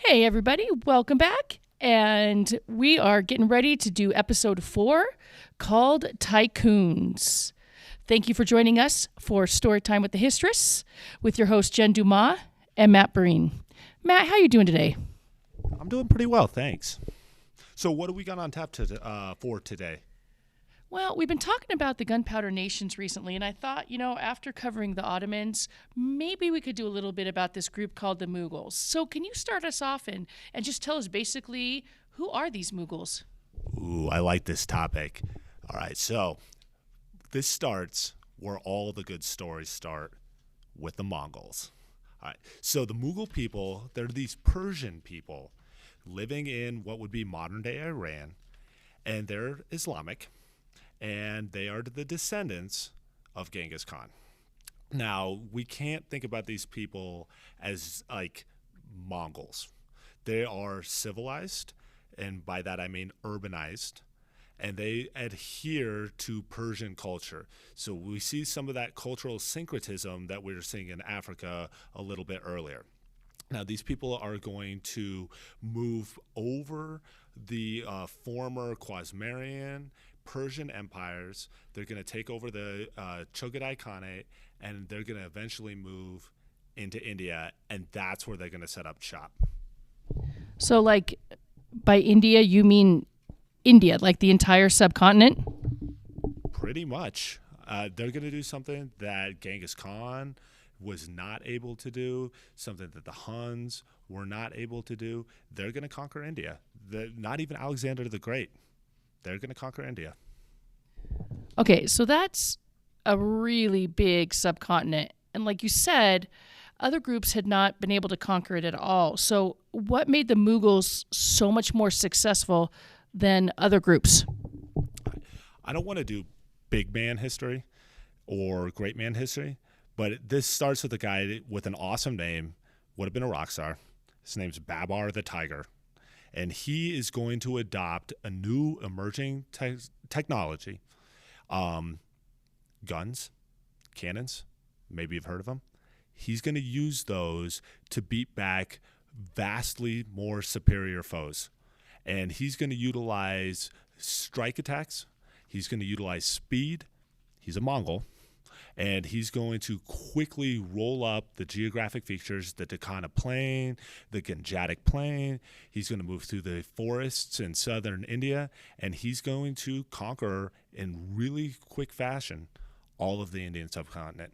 Hey, everybody, welcome back. And we are getting ready to do episode 4 called Tycoons. Thank you for joining us for Storytime with the Histress with your host, Jen Dumas and Matt Breen. Matt, how are you doing today? I'm doing pretty well, thanks. So what do we got on tap for today? Well, we've been talking about the gunpowder nations recently, and I thought, after covering the Ottomans, maybe we could do a little bit about this group called the Mughals. So can you start us off and just tell us basically who are these Mughals? Ooh, I like this topic. All right, so this starts where all the good stories start, with the Mongols. All right, so the Mughal people, they're these Persian people living in what would be modern-day Iran, and they're Islamic, and they are the descendants of Genghis Khan. Now, we can't think about these people as like Mongols. They are civilized, and by that I mean urbanized, and they adhere to Persian culture. So we see some of that cultural syncretism that we were seeing in Africa a little bit earlier. Now, these people are going to move over the former Khwarezmian Persian empires. They're going to take over the Chogadai Khanate, and they're going to eventually move into India, and that's where they're going to set up shop. So, like, by India, you mean India, like the entire subcontinent? Pretty much. They're going to do something that Genghis Khan was not able to do, something that the Huns were not able to do. They're going to conquer India. Not even Alexander the Great. They're going to conquer India. Okay, so that's a really big subcontinent. And like you said, other groups had not been able to conquer it at all. So what made the Mughals so much more successful than other groups? I don't want to do big man history or great man history, but this starts with a guy with an awesome name, would have been a rock star. His name's Babar the Tiger. And he is going to adopt a new emerging technology, guns, cannons, maybe you've heard of them. He's going to use those to beat back vastly more superior foes. And he's going to utilize strike attacks. He's going to utilize speed. He's a Mongol. And he's going to quickly roll up the geographic features, the Deccan Plain, the Gangetic Plain. He's going to move through the forests in southern India, and he's going to conquer in really quick fashion all of the Indian subcontinent.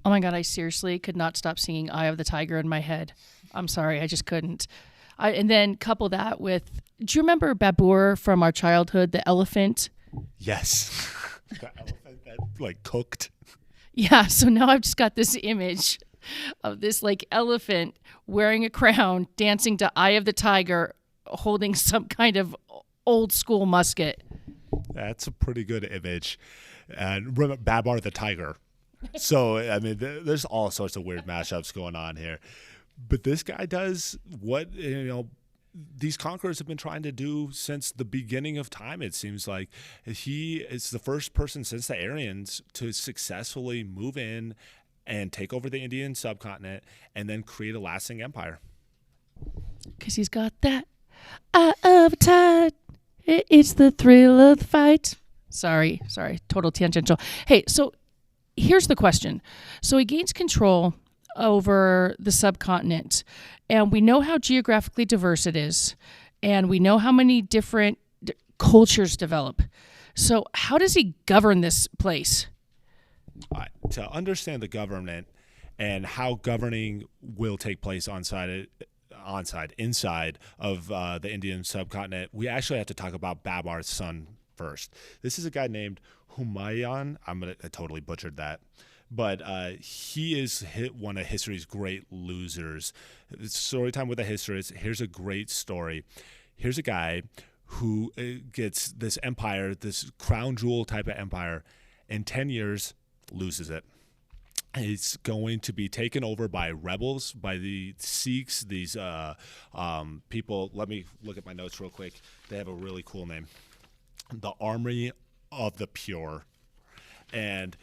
Oh my God, I seriously could not stop singing Eye of the Tiger in my head. I'm sorry, I just couldn't. And then couple that with, do you remember Babur from our childhood, the elephant? Yes. The elephant that cooked. Yeah, so now I've just got this image of this elephant wearing a crown, dancing to Eye of the Tiger, holding some kind of old school musket. That's a pretty good image. And remember Babar the Tiger. So, I mean, there's all sorts of weird mashups going on here. But this guy does what, these conquerors have been trying to do since the beginning of time, it seems like. He is the first person since the Aryans to successfully move in and take over the Indian subcontinent and then create a lasting empire. Because he's got that eye of a tide. It's the thrill of the fight. Sorry, total tangential. Hey, so here's the question. So he gains control over the subcontinent, and we know how geographically diverse it is, and we know how many different cultures develop. So how does he govern this place? To understand the government and how governing will take place inside of the Indian subcontinent, we actually have to talk about Babar's son first. This is a guy named Humayun. I totally butchered that. But he is one of history's great losers. Storytime with the Histress. Here's a great story. Here's a guy who gets this empire, this crown jewel type of empire, in 10 years, loses it. It's going to be taken over by rebels, by the Sikhs, these people. Let me look at my notes real quick. They have a really cool name. The Army of the Pure. And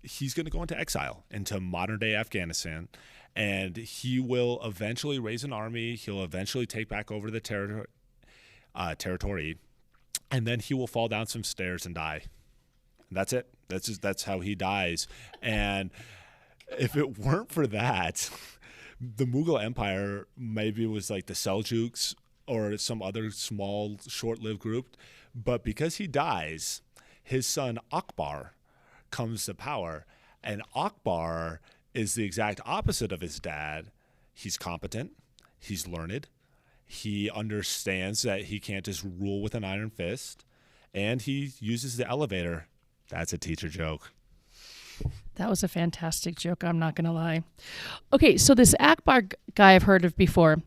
he's going to go into exile into modern-day Afghanistan, and he will eventually raise an army. He'll eventually take back over the territory, and then he will fall down some stairs and die. That's it. That's how he dies. And if it weren't for that, the Mughal Empire maybe was like the Seljuks or some other small, short-lived group. But because he dies, his son Akbar comes to power. And Akbar is the exact opposite of his dad. He's competent. He's learned. He understands that he can't just rule with an iron fist. And he uses the elevator. That's a teacher joke. That was a fantastic joke. I'm not going to lie. Okay, so this Akbar guy I've heard of before,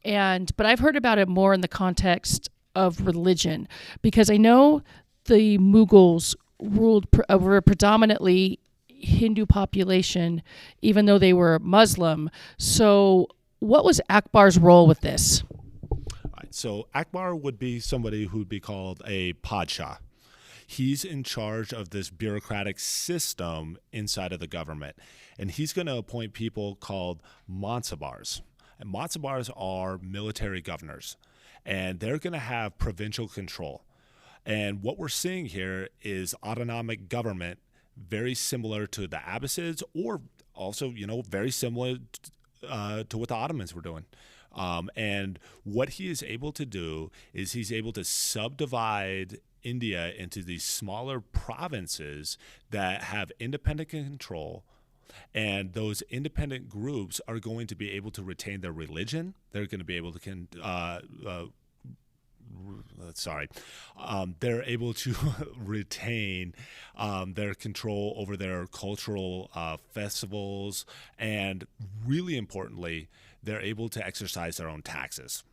but I've heard about it more in the context of religion, because I know the Mughals were predominantly Hindu population, even though they were Muslim. So what was Akbar's role with this? All right, so Akbar would be somebody who would be called a Padshah. He's in charge of this bureaucratic system inside of the government, and he's going to appoint people called Mansabars. And Mansabars are military governors, and they're going to have provincial control. And what we're seeing here is autonomic government, very similar to the Abbasids, or also, very similar to what the Ottomans were doing. And what he is able to do is he's able to subdivide India into these smaller provinces that have independent control. And those independent groups are going to be able to retain their religion. They're going to be able to they're able to retain their control over their cultural festivals, and really importantly, they're able to exercise their own taxes,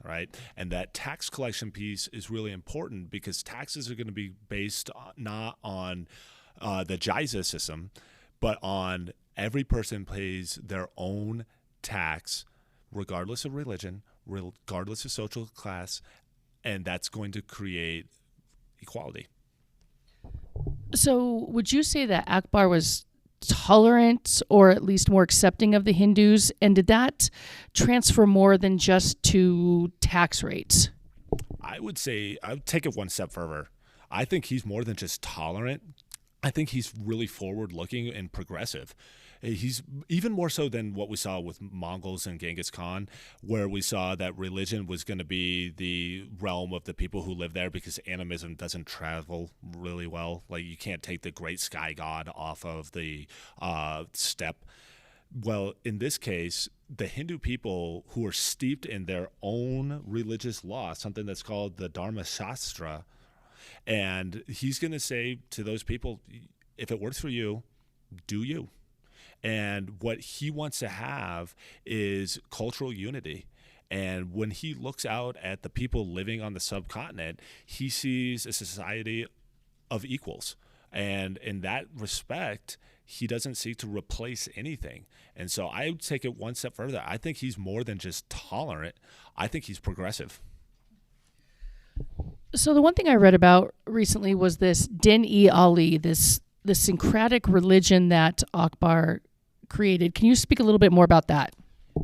right? And that tax collection piece is really important because taxes are going to be based not on the Jaisa system, but on every person pays their own tax, regardless of religion, regardless of social class, and that's going to create equality. So would you say that Akbar was tolerant or at least more accepting of the Hindus? And did that transfer more than just to tax rates? I would take it one step further. I think he's more than just tolerant. I think he's really forward-looking and progressive. He's even more so than what we saw with Mongols and Genghis Khan, where we saw that religion was going to be the realm of the people who live there because animism doesn't travel really well. Like, you can't take the great sky god off of the steppe. Well, in this case, the Hindu people who are steeped in their own religious law, something that's called the Dharma Shastra, and he's going to say to those people, if it works for you, do you. And what he wants to have is cultural unity. And when he looks out at the people living on the subcontinent, he sees a society of equals. And in that respect, he doesn't seek to replace anything. And so I would take it one step further. I think he's more than just tolerant. I think he's progressive. So the one thing I read about recently was this Din-e-Ali, this syncretic religion that Akbar created. Can you speak a little bit more about that?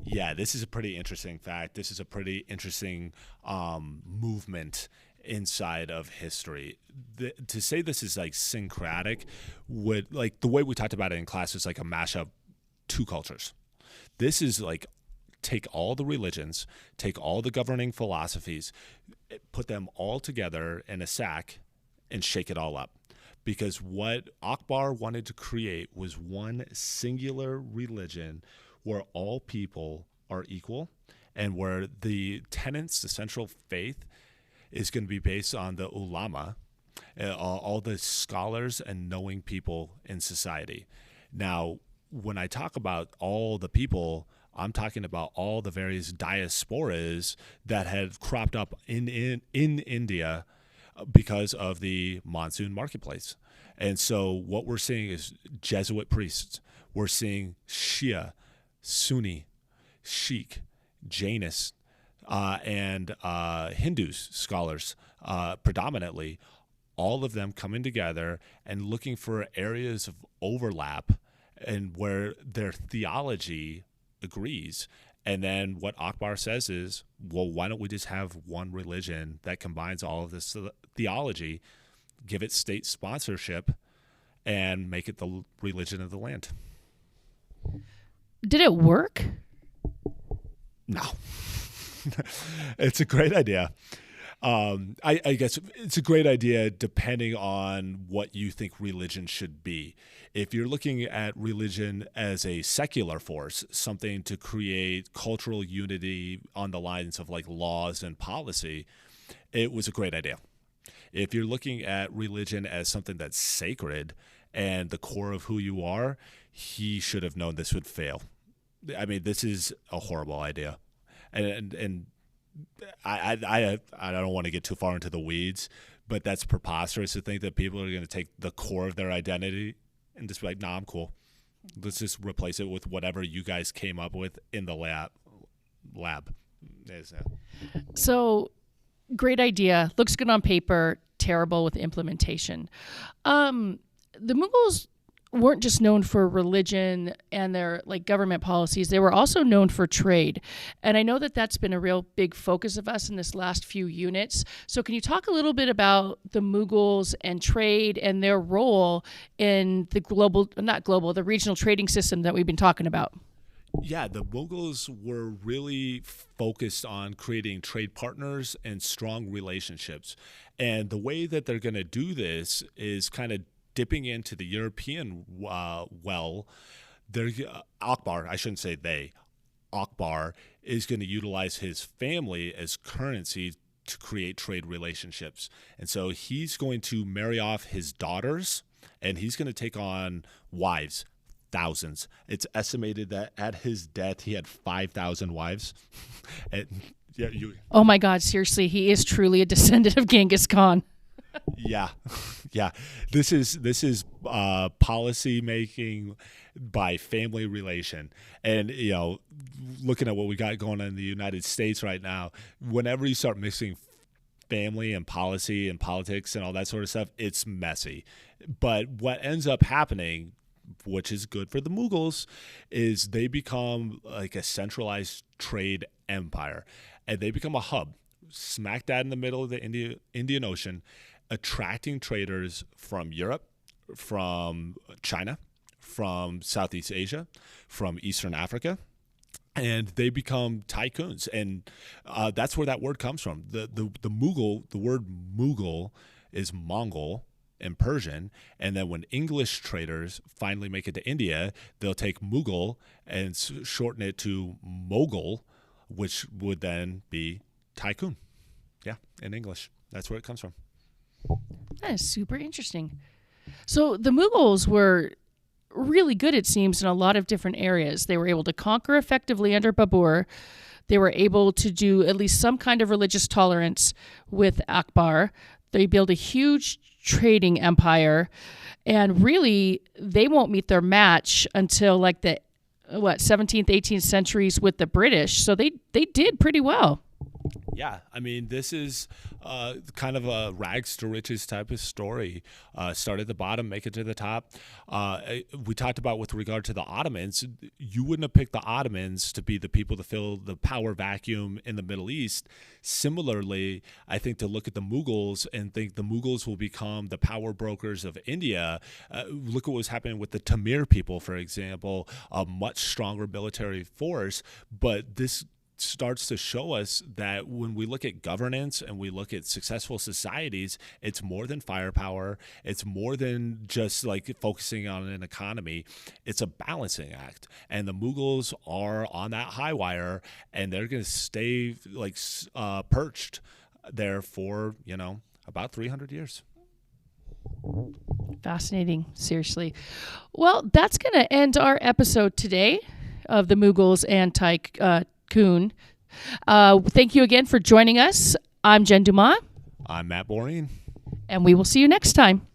Yeah, this is a pretty interesting fact. This is a pretty interesting movement inside of history. To say this is like syncretic would, like the way we talked about it in class, is like a mashup, two cultures. This is like take all the religions, take all the governing philosophies, put them all together in a sack and shake it all up. Because what Akbar wanted to create was one singular religion where all people are equal and where the tenets, the central faith, is going to be based on the ulama, all the scholars and knowing people in society. Now, when I talk about all the people, I'm talking about all the various diasporas that had cropped up in India because of the monsoon marketplace. And so what we're seeing is Jesuit priests. We're seeing Shia, Sunni, Sikh, Jainist, and Hindus, scholars predominantly, all of them coming together and looking for areas of overlap and where their theology agrees. And then what Akbar says is, well, why don't we just have one religion that combines all of this theology, give it state sponsorship, and make it the religion of the land? Did it work? No. It's a great idea. I guess it's a great idea depending on what you think religion should be. If you're looking at religion as a secular force, something to create cultural unity on the lines of like laws and policy, it was a great idea. If you're looking at religion as something that's sacred and the core of who you are, he should have known this would fail. I mean, this is a horrible idea. And I don't want to get too far into the weeds, but that's preposterous to think that people are going to take the core of their identity and just be like, nah, I'm cool. Let's just replace it with whatever you guys came up with in the lab. So, great idea. Looks good on paper, terrible with implementation. The Mughals weren't just known for religion and their like government policies. They were also known for trade. And I know that that's been a real big focus of us in this last few units. So can you talk a little bit about the Mughals and trade and their role in the the regional trading system that we've been talking about? Yeah, the Mughals were really focused on creating trade partners and strong relationships. And the way that they're going to do this is kind of dipping into the European Akbar, I shouldn't say they, Akbar is going to utilize his family as currency to create trade relationships. And so he's going to marry off his daughters, and he's going to take on wives, thousands. It's estimated that at his death, he had 5,000 wives. Oh my God, seriously, he is truly a descendant of Genghis Khan. Yeah. This is policy making by family relation. And, looking at what we got going on in the United States right now, whenever you start mixing family and policy and politics and all that sort of stuff, it's messy. But what ends up happening, which is good for the Mughals, is they become like a centralized trade empire. And they become a hub, smack dab in the middle of the Indian Ocean, attracting traders from Europe, from China, from Southeast Asia, from Eastern Africa, and they become tycoons. And that's where that word comes from. The Mughal, the word Mughal is Mongol in Persian, and then when English traders finally make it to India, they'll take Mughal and shorten it to Mughal, which would then be tycoon. Yeah, in English. That's where it comes from. That is super interesting. So the Mughals were really good, it seems, in a lot of different areas. They were able to conquer effectively under Babur. They were able to do at least some kind of religious tolerance with Akbar. They built a huge trading empire, and really they won't meet their match until like the 17th, 18th centuries with the British. So they did pretty well. Yeah, I mean, this is kind of a rags to riches type of story. Start at the bottom, make it to the top. We talked about with regard to the Ottomans, you wouldn't have picked the Ottomans to be the people to fill the power vacuum in the Middle East. Similarly, I think to look at the Mughals and think the Mughals will become the power brokers of India. Look at what was happening with the Tamir people, for example, a much stronger military force, but this starts to show us that when we look at governance and we look at successful societies, it's more than firepower. It's more than just like focusing on an economy. It's a balancing act. And the Mughals are on that high wire, and they're going to stay like perched there for, about 300 years. Fascinating. Seriously. Well, that's going to end our episode today of the Mughals and Tycoon. Thank you again for joining us. I'm Jen Dumas. I'm Matt Boreen. And we will see you next time.